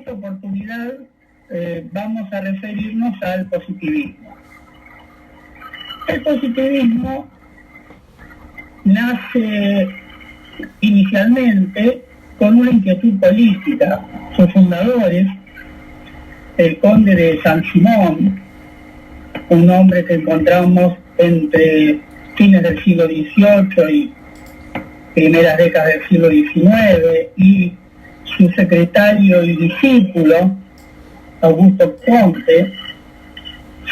esta oportunidad vamos a referirnos al positivismo. El positivismo nace inicialmente con una inquietud política. Sus fundadores, el conde de Saint-Simon, un hombre que encontramos entre fines del siglo XVIII y primeras décadas del siglo XIX, y su secretario y discípulo, Augusto Comte,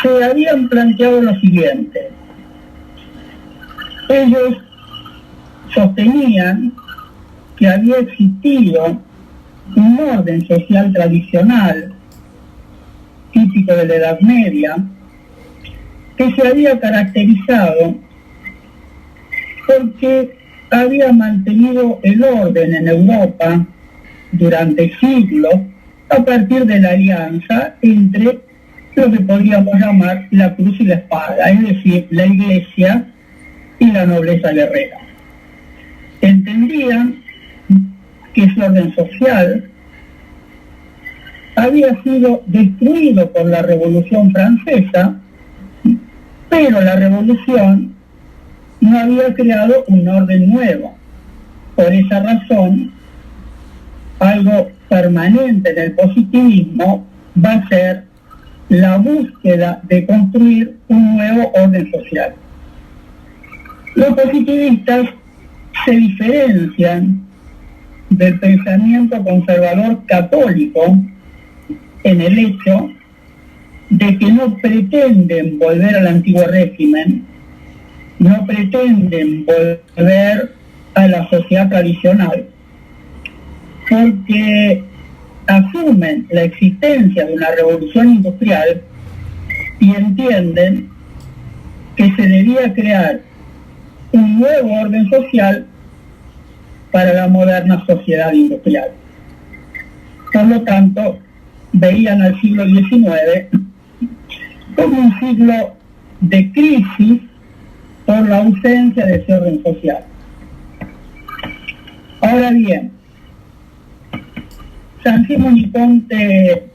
se habían planteado lo siguiente. Ellos sostenían que había existido un orden social tradicional, típico de la Edad Media, que se había caracterizado porque había mantenido el orden en Europa durante siglos a partir de la alianza entre lo que podríamos llamar la cruz y la espada, es decir, la Iglesia y la nobleza guerrera. Entendían que ese orden social había sido destruido por la Revolución Francesa, pero la Revolución no había creado un orden nuevo. Por esa razón, algo permanente en el positivismo va a ser la búsqueda de construir un nuevo orden social. Los positivistas se diferencian del pensamiento conservador católico en el hecho de que no pretenden volver al antiguo régimen, no pretenden volver a la sociedad tradicional, porque asumen la existencia de una revolución industrial y entienden que se debía crear un nuevo orden social para la moderna sociedad industrial. Por lo tanto, veían al siglo XIX como un siglo de crisis por la ausencia de ese orden social. Ahora bien, Saint-Simon y Comte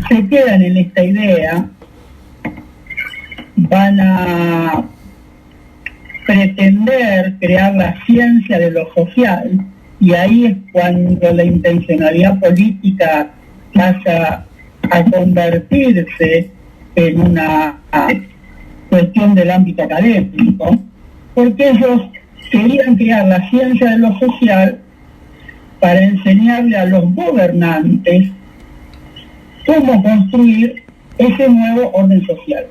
se quedan en esta idea, van a pretender crear la ciencia de lo social, y ahí es cuando la intencionalidad política pasa a convertirse en una cuestión del ámbito académico, porque ellos querían crear la ciencia de lo social para enseñarle a los gobernantes cómo construir ese nuevo orden social.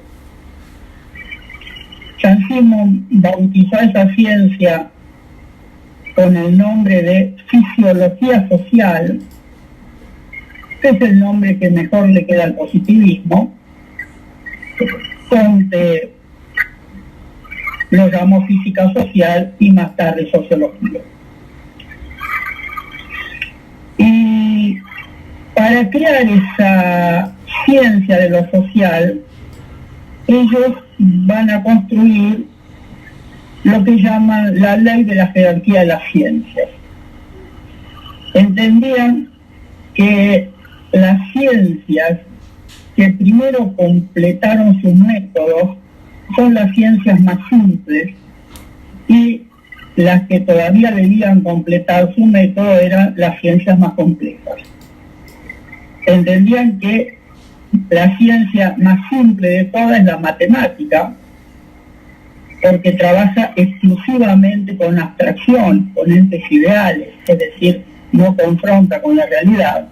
Saint-Simon bautizó esa ciencia con el nombre de fisiología social, que es el nombre que mejor le queda al positivismo. Comte lo llamó física social y más tarde sociología. Y para crear esa ciencia de lo social, ellos van a construir lo que llaman la ley de la jerarquía de las ciencias. Entendían que las ciencias que primero completaron sus métodos son las ciencias más simples, y las que todavía debían completar su método eran las ciencias más complejas. Entendían que la ciencia más simple de todas es la matemática, porque trabaja exclusivamente con abstracción, con entes ideales, es decir, no confronta con la realidad.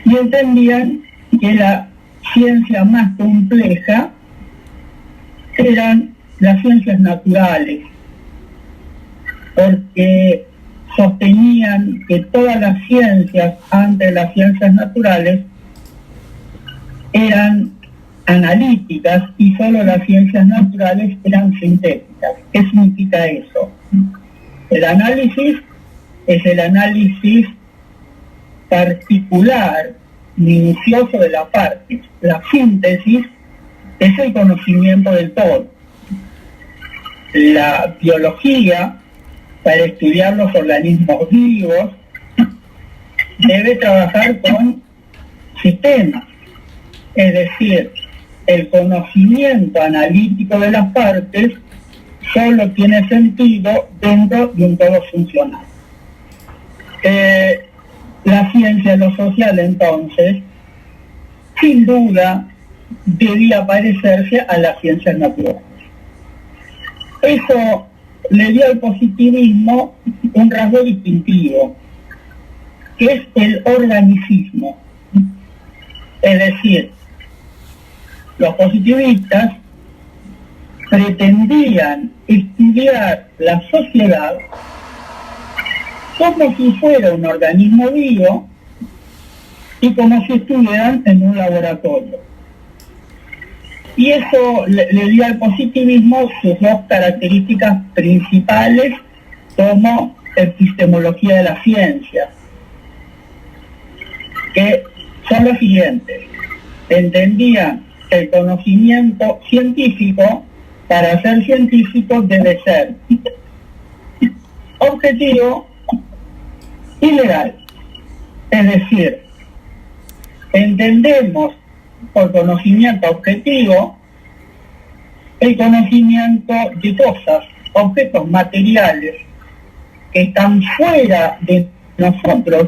Y entendían que la ciencia más compleja eran las ciencias naturales, porque sostenían que todas las ciencias antes de las ciencias naturales eran analíticas y solo las ciencias naturales eran sintéticas. ¿Qué significa eso? El análisis es el análisis particular, minucioso de la parte. La síntesis es el conocimiento del todo. La biología, para estudiar los organismos vivos, debe trabajar con sistemas, es decir, el conocimiento analítico de las partes solo tiene sentido dentro de un todo funcional. La ciencia de lo social, entonces, sin duda, debía parecerse a las ciencias naturales. Eso le dio al positivismo un rasgo distintivo, que es el organicismo. Es decir, los positivistas pretendían estudiar la sociedad como si fuera un organismo vivo y como si estuvieran en un laboratorio. Y eso le dio al positivismo sus dos características principales como epistemología de la ciencia, que son los siguientes. Entendían que el conocimiento científico, para ser científico, debe ser objetivo y legal. Es decir, entendemos por conocimiento objetivo el conocimiento de cosas, objetos materiales que están fuera de nosotros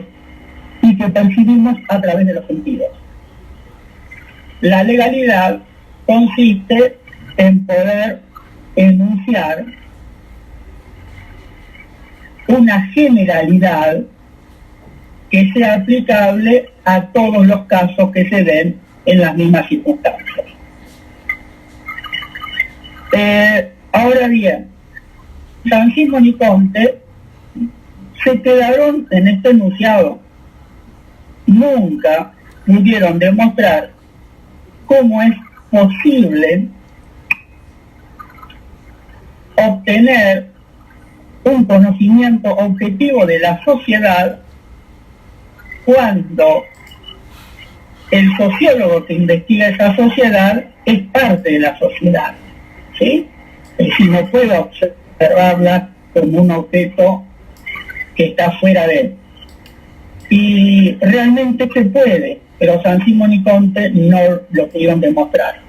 y que percibimos a través de los sentidos. La legalidad consiste en poder enunciar una generalidad que sea aplicable a todos los casos que se den en las mismas circunstancias. Ahora bien, San Simón y Comte se quedaron en este enunciado. Nunca pudieron demostrar cómo es posible obtener un conocimiento objetivo de la sociedad cuando el sociólogo que investiga esa sociedad es parte de la sociedad, ¿sí? Es decir, no puede observarla como un objeto que está fuera de él. Y realmente se puede, pero San Simón y Comte no lo pudieron demostrar.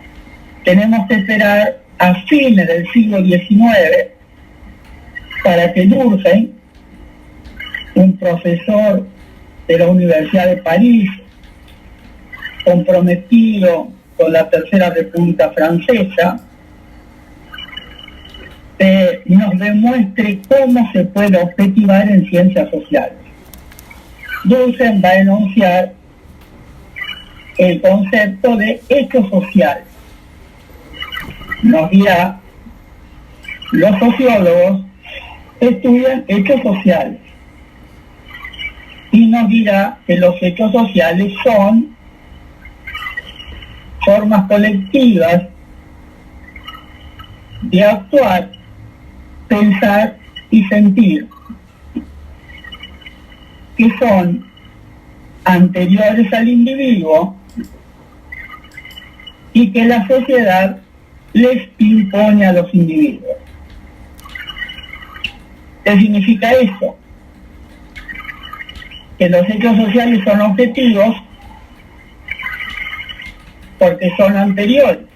Tenemos que esperar a fines del siglo XIX para que Durkheim, un profesor de la Universidad de París, comprometido con la Tercera República Francesa, nos demuestre cómo se puede objetivar en ciencias sociales. Durkheim va a enunciar el concepto de hecho social. Nos dirá, los sociólogos estudian hechos sociales, y nos dirá que los hechos sociales son formas colectivas de actuar, pensar y sentir, que son anteriores al individuo y que la sociedad les impone a los individuos. ¿Qué significa eso? Que los hechos sociales son objetivos porque son anteriores.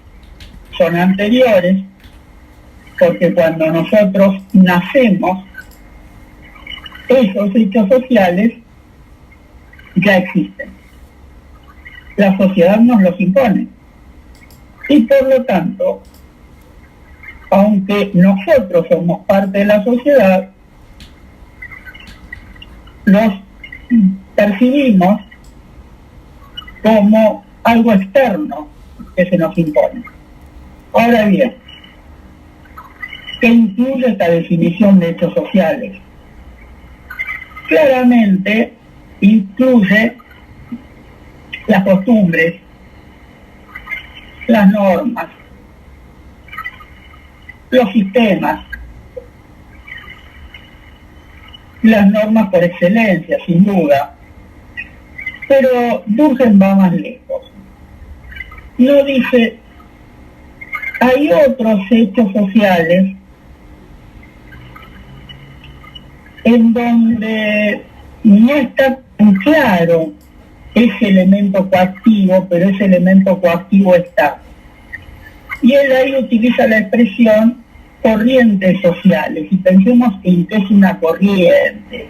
Son anteriores porque cuando nosotros nacemos, esos hechos sociales ya existen. La sociedad nos los impone. Y por lo tanto, aunque nosotros somos parte de la sociedad, los percibimos como algo externo que se nos impone. Ahora bien, ¿qué incluye esta definición de hechos sociales? Claramente incluye las costumbres, las normas, los sistemas, las normas por excelencia, sin duda. Pero Durkheim va más lejos. No dice, hay otros hechos sociales en donde no está claro ese elemento coactivo, pero ese elemento coactivo está. Y él ahí utiliza la expresión corrientes sociales, y pensemos en que es una corriente,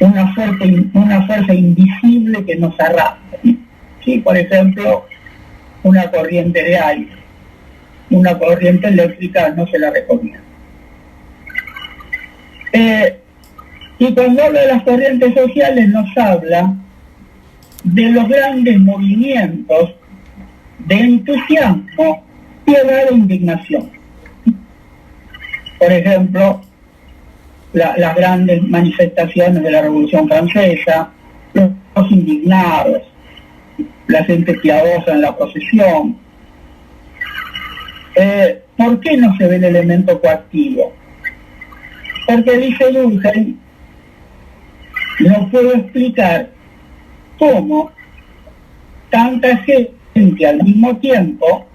una fuerza invisible que nos arrastra. ¿Sí? Por ejemplo, una corriente de aire, una corriente eléctrica no se la recomienda. Y cuando habla de las corrientes sociales nos habla de los grandes movimientos de entusiasmo, piedad e indignación. Por ejemplo, las grandes manifestaciones de la Revolución Francesa, los indignados, la gente piadosa en la procesión. ¿Por qué no se ve el elemento coactivo? Porque dice Durkheim, no puedo explicar cómo tanta gente al mismo tiempo,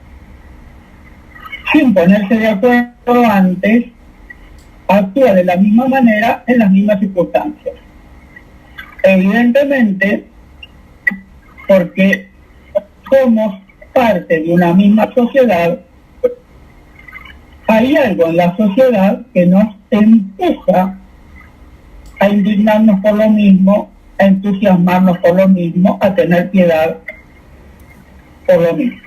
sin ponerse de acuerdo antes, actúa de la misma manera en las mismas circunstancias. Evidentemente, porque somos parte de una misma sociedad, hay algo en la sociedad que nos empuja a indignarnos por lo mismo, a entusiasmarnos por lo mismo, a tener piedad por lo mismo.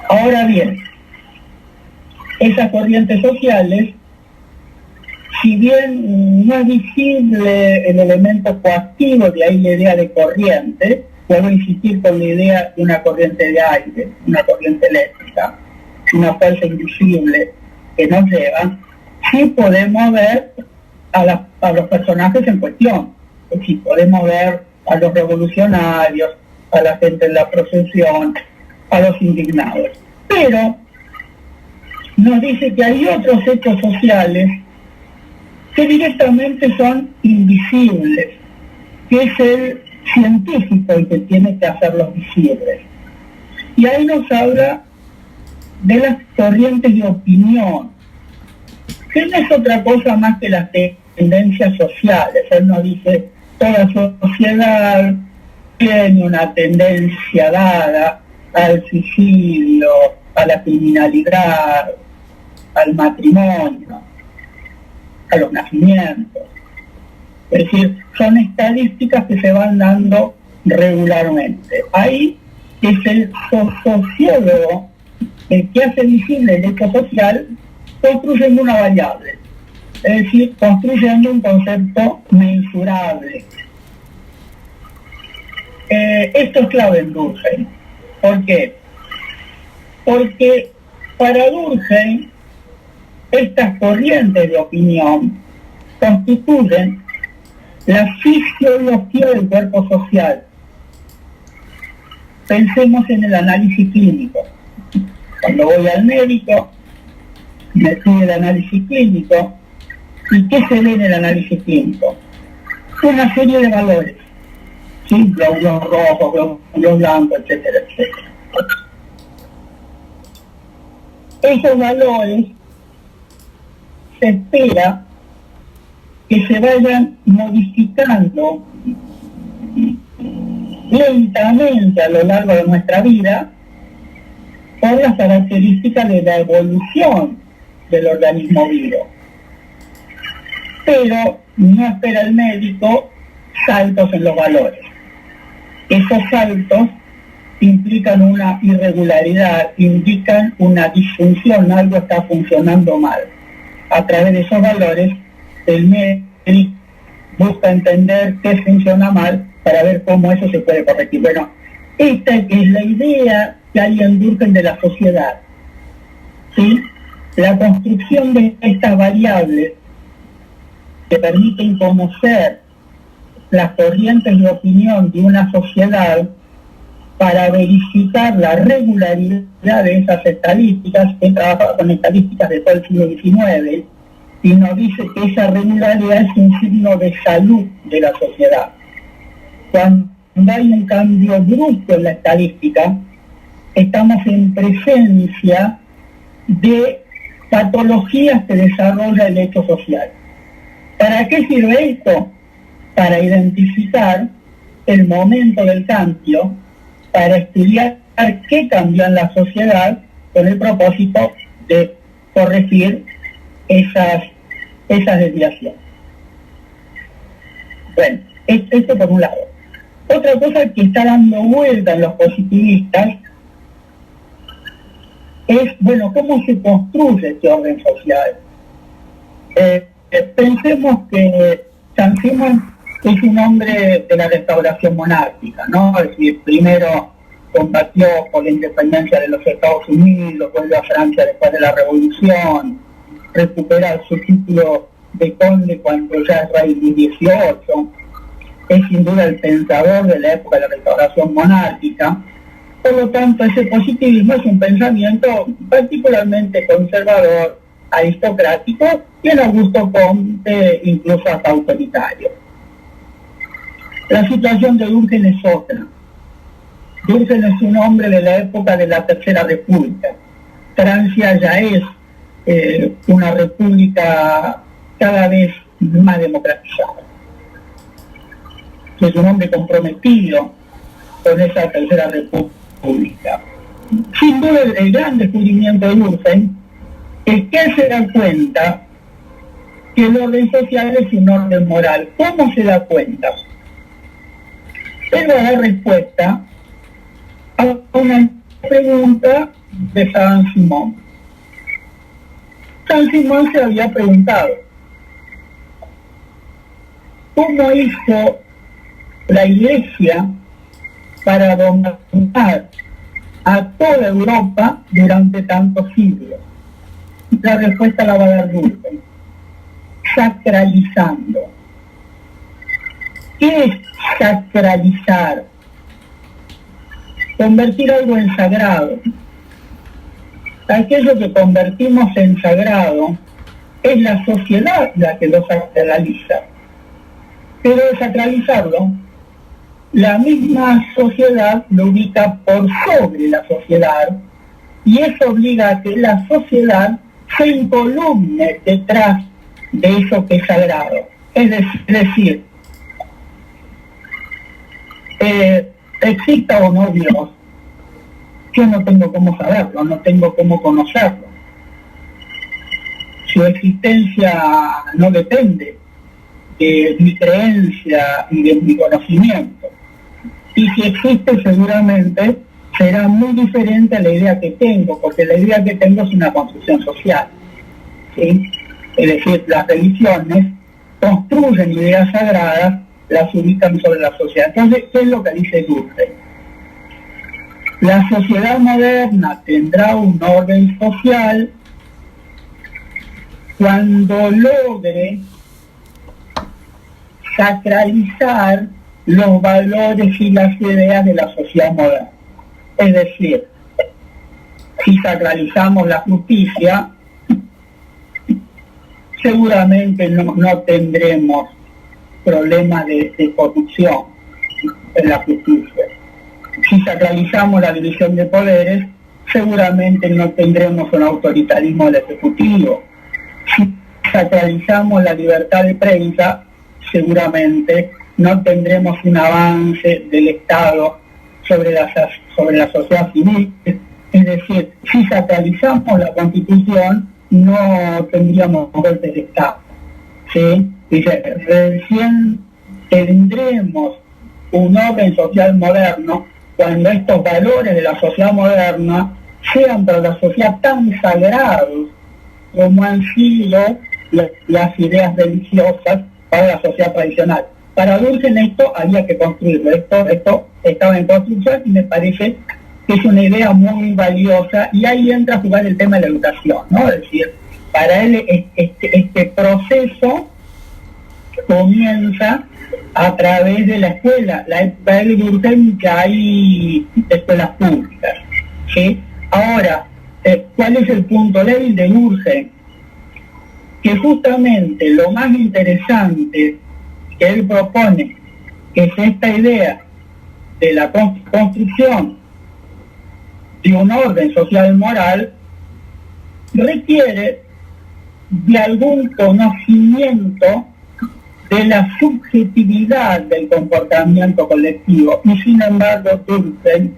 Ahora bien, esas corrientes sociales, si bien no es visible el elemento coactivo, de ahí la idea de corriente, puedo insistir con la idea de una corriente de aire, una corriente eléctrica, una fuerza invisible que nos lleva, sí podemos ver a los personajes en cuestión, sí podemos ver a los revolucionarios, a la gente en la procesión, a los indignados. Pero nos dice que hay otros hechos sociales que directamente son invisibles, que es el científico el que tiene que hacerlos visibles. Y ahí nos habla de las corrientes de opinión, que no es otra cosa más que las tendencias sociales. Él nos dice, toda sociedad tiene una tendencia dada al suicidio, a la criminalidad, al matrimonio, a los nacimientos. Es decir, son estadísticas que se van dando regularmente. Ahí es el sociólogo el que hace visible el hecho social construyendo una variable, es decir, construyendo un concepto mensurable. Esto es clave en Durkheim. ¿Por qué? Porque para Durkheim estas corrientes de opinión constituyen la fisiología del cuerpo social. Pensemos en el análisis clínico. Cuando voy al médico, me pide el análisis clínico, ¿y qué se ve en el análisis clínico? Una serie de valores, ¿sí? Glóbulos rojos, glóbulos blancos, etcétera, etcétera. Esos valores se espera que se vayan modificando lentamente a lo largo de nuestra vida por las características de la evolución del organismo vivo. Pero no espera el médico saltos en los valores. Esos saltos implican una irregularidad, indican una disfunción, algo está funcionando mal. A través de esos valores, el médico busca entender qué funciona mal para ver cómo eso se puede corregir. Bueno, esta es la idea que hay en Durkheim de la sociedad, ¿sí? La construcción de estas variables que permiten conocer las corrientes de opinión de una sociedad para verificar la regularidad de esas estadísticas. He trabajado con estadísticas de todo el siglo XIX y nos dice que esa regularidad es un signo de salud de la sociedad. Cuando hay un cambio brusco en la estadística, estamos en presencia de patologías que desarrolla el hecho social. ¿Para qué sirve esto? para identificar el momento del cambio, para estudiar qué cambió en la sociedad con el propósito de corregir esas desviaciones. Bueno, esto por un lado. Otra cosa que está dando vuelta en los positivistas es, bueno, cómo se construye este orden social. Pensemos que Saint Simon es un hombre de la restauración monárquica, ¿no? Es decir, primero combatió por la independencia de los Estados Unidos, vuelve a Francia después de la Revolución, recupera su título de conde cuando ya es rey Luis XVIII, es sin duda el pensador de la época de la restauración monárquica. Por lo tanto, ese positivismo es un pensamiento particularmente conservador, aristocrático y en Augusto Comte incluso hasta autoritario. La situación de Durkheim es otra. Durkheim es un hombre de la época de la Tercera República. Francia ya es una república cada vez más democratizada. Es un hombre comprometido con esa Tercera República. Sin duda, el gran descubrimiento de Durkheim es que él se da cuenta que el orden social es un orden moral. ¿Cómo se da cuenta? Él va a dar respuesta a una pregunta de Saint Simon. Saint Simon se había preguntado ¿cómo hizo la Iglesia para dominar a toda Europa durante tantos siglos? La respuesta la va a dar Durkheim: sacralizando. ¿Qué es sacralizar? Convertir algo en sagrado. Aquello que convertimos en sagrado es la sociedad la que lo sacraliza. Pero de sacralizarlo, la misma sociedad lo ubica por sobre la sociedad y eso obliga a que la sociedad se incolumne detrás de eso que es sagrado. Es decir, exista o no Dios, yo no tengo cómo saberlo, no tengo cómo conocerlo. Su existencia no depende de mi creencia y de mi conocimiento. Y si existe, seguramente será muy diferente a la idea que tengo, porque la idea que tengo es una construcción social, ¿sí? Es decir, las religiones construyen ideas sagradas, las ubican sobre la sociedad. Entonces, ¿qué es lo que dice Durkheim? La sociedad moderna tendrá un orden social cuando logre sacralizar los valores y las ideas de la sociedad moderna. Es decir, si sacralizamos la justicia, seguramente no tendremos problemas de corrupción en la justicia. Si sacralizamos la división de poderes, seguramente no tendremos un autoritarismo del Ejecutivo. Si sacralizamos la libertad de prensa, seguramente no tendremos un avance del Estado sobre la sociedad civil. Es decir, si sacralizamos la Constitución, no tendríamos golpes de Estado, ¿sí? Dice, recién tendremos un orden social moderno cuando estos valores de la sociedad moderna sean para la sociedad tan sagrados como han sido las ideas religiosas para la sociedad tradicional. Para Durkheim esto había que construirlo, esto estaba en construcción y me parece que es una idea muy valiosa y ahí entra a jugar el tema de la educación, ¿no? Es decir, para él este proceso comienza a través de la escuela. La época de Durkheim ya hay escuelas públicas, ¿sí? Ahora, ¿cuál es el punto débil de Durkheim? Que justamente lo más interesante que él propone, que es esta idea de la construcción de un orden social moral, requiere de algún conocimiento de la subjetividad del comportamiento colectivo, y sin embargo Durkheim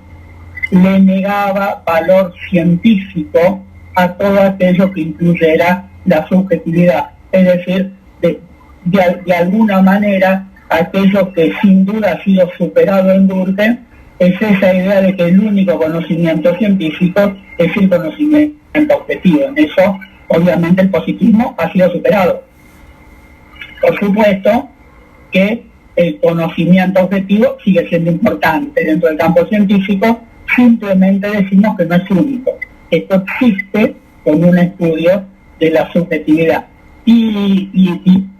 le negaba valor científico a todo aquello que incluyera la subjetividad, es decir, de alguna manera aquello que sin duda ha sido superado en Durkheim es esa idea de que el único conocimiento científico es el conocimiento objetivo. En eso, obviamente, el positivismo ha sido superado. Por supuesto que el conocimiento objetivo sigue siendo importante dentro del campo científico, simplemente decimos que no es único. Esto existe con un estudio de la subjetividad. Y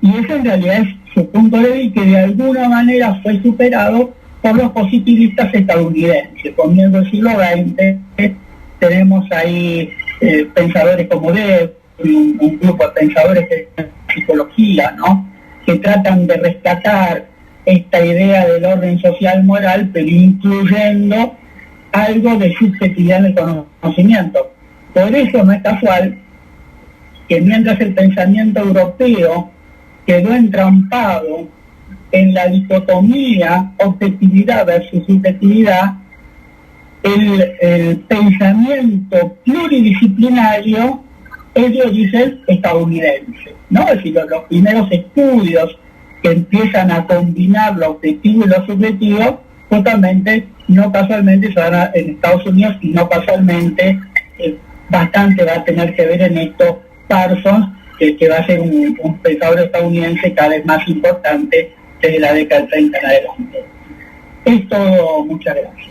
ese en realidad es su punto de vista, que de alguna manera fue superado por los positivistas estadounidenses. Comienzo del siglo XX tenemos ahí pensadores como un grupo de pensadores de psicología, ¿no?, que tratan de rescatar esta idea del orden social moral, pero incluyendo algo de subjetividad en el conocimiento. Por eso no es casual que mientras el pensamiento europeo quedó entrampado en la dicotomía objetividad versus subjetividad, el pensamiento pluridisciplinario es de origen estadounidense, ¿no? Es decir, los primeros estudios que empiezan a combinar lo objetivo y lo subjetivo, justamente, no casualmente, se dan en Estados Unidos, y no casualmente, bastante va a tener que ver en esto Parsons, que va a ser un pensador estadounidense cada vez más importante desde la década del 30 en adelante. Es todo, muchas gracias.